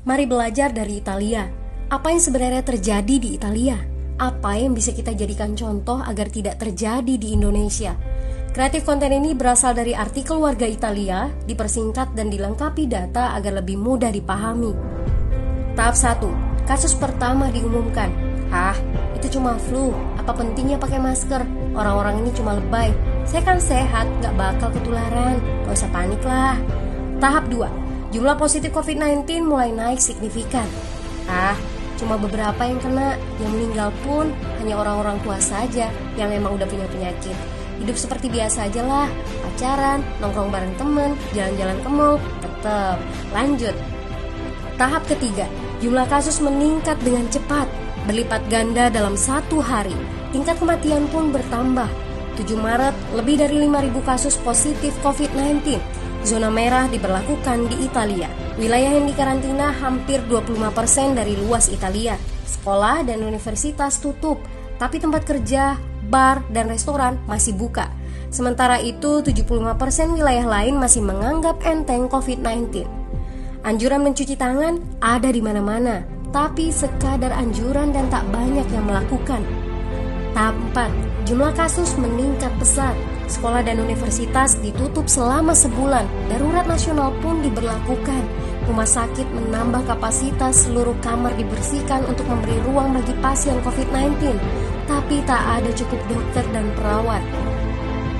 Mari belajar dari Italia. Apa yang sebenarnya terjadi di Italia? Apa yang bisa kita jadikan contoh agar tidak terjadi di Indonesia? Kreatif konten ini berasal dari artikel warga Italia, dipersingkat dan dilengkapi data agar lebih mudah dipahami. Tahap 1. Kasus pertama diumumkan. Itu cuma flu. Apa pentingnya pakai masker? Orang-orang ini cuma lebay. Saya kan sehat, gak bakal ketularan. Gak usah panik lah. Tahap 2. Jumlah positif COVID-19 mulai naik signifikan. Cuma beberapa yang kena. Yang meninggal pun hanya orang-orang tua saja yang memang udah punya penyakit. Hidup seperti biasa aja lah. Pacaran, nongkrong bareng temen, jalan-jalan ke mall. Tetep lanjut. Tahap ketiga. Jumlah kasus meningkat dengan cepat, berlipat ganda dalam 1 hari. Tingkat kematian pun bertambah. 7 Maret, lebih dari 5.000 kasus positif COVID-19. Zona merah diberlakukan di Italia. Wilayah yang dikarantina hampir 25% dari luas Italia. Sekolah dan universitas tutup, tapi tempat kerja, bar, dan restoran masih buka. Sementara itu, 75% wilayah lain masih menganggap enteng COVID-19. Anjuran mencuci tangan ada di mana-mana, tapi sekadar anjuran dan tak banyak yang melakukan. Tahap 4. Jumlah kasus meningkat pesat. Sekolah dan universitas ditutup selama sebulan. Darurat nasional pun diberlakukan. Rumah sakit menambah kapasitas, seluruh kamar dibersihkan untuk memberi ruang bagi pasien COVID-19. Tapi tak ada cukup dokter dan perawat.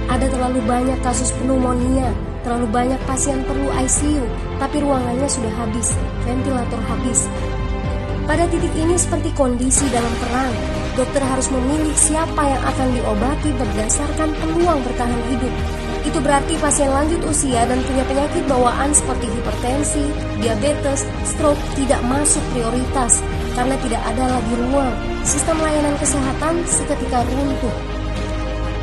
Ada terlalu banyak kasus pneumonia, terlalu banyak pasien perlu ICU, tapi ruangannya sudah habis, ventilator habis. Pada titik ini seperti kondisi dalam perang. Dokter harus memilih siapa yang akan diobati berdasarkan peluang bertahan hidup. Itu berarti pasien lanjut usia dan punya penyakit bawaan seperti hipertensi, diabetes, stroke tidak masuk prioritas karena tidak ada lagi ruang. Sistem layanan kesehatan seketika runtuh.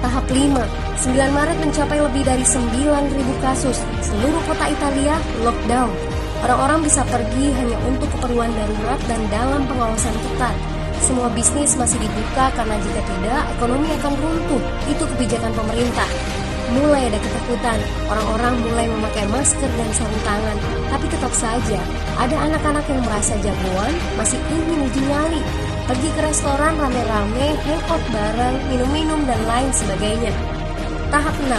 Tahap 5. 9 Maret mencapai lebih dari 9.000 kasus. Seluruh kota Italia lockdown. Orang-orang bisa pergi hanya untuk keperluan darurat dan dalam pengawasan ketat. Semua bisnis masih dibuka karena jika tidak, ekonomi akan runtuh. Itu kebijakan pemerintah. Mulai ada ketakutan, orang-orang mulai memakai masker dan sarung tangan. Tapi tetap saja, ada anak-anak yang merasa jagoan, masih ingin uji nyali. Pergi ke restoran rame-rame, hangout bareng, minum-minum dan lain sebagainya. Tahap 6.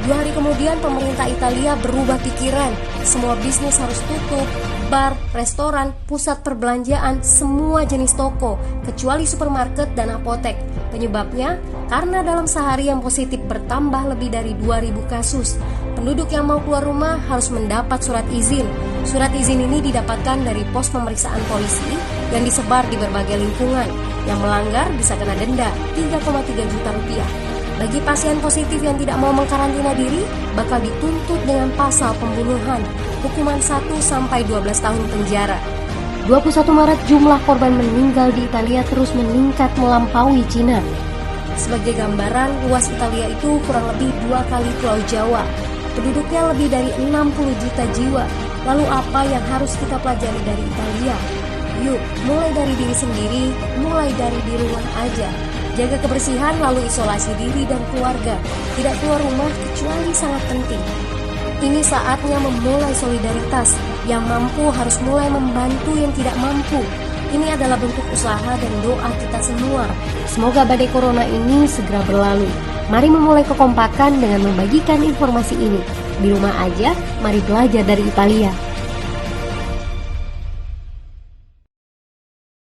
2 hari kemudian pemerintah Italia berubah pikiran. Semua bisnis harus tutup. Bar, restoran, pusat perbelanjaan, semua jenis toko, kecuali supermarket dan apotek. Penyebabnya, karena dalam sehari yang positif bertambah lebih dari 2.000 kasus. Penduduk yang mau keluar rumah harus mendapat surat izin. Surat izin ini didapatkan dari pos pemeriksaan polisi yang disebar di berbagai lingkungan. Yang melanggar bisa kena denda 3,3 juta rupiah. Bagi pasien positif yang tidak mau mengkarantina diri, bakal dituntut dengan pasal pembunuhan, hukuman 1-12 tahun penjara. 21 Maret jumlah korban meninggal di Italia terus meningkat melampaui Cina. Sebagai gambaran, luas Italia itu kurang lebih 2 kali Pulau Jawa. Penduduknya lebih dari 60 juta jiwa. Lalu apa yang harus kita pelajari dari Italia? Yuk, mulai dari diri sendiri, mulai dari di rumah aja. Jaga kebersihan lalu isolasi diri dan keluarga. Tidak keluar rumah kecuali sangat penting. Ini saatnya memulai solidaritas. Yang mampu harus mulai membantu yang tidak mampu. Ini adalah bentuk usaha dan doa kita semua. Semoga badai corona ini segera berlalu. Mari memulai kekompakan dengan membagikan informasi ini. Di rumah aja, mari belajar dari Italia.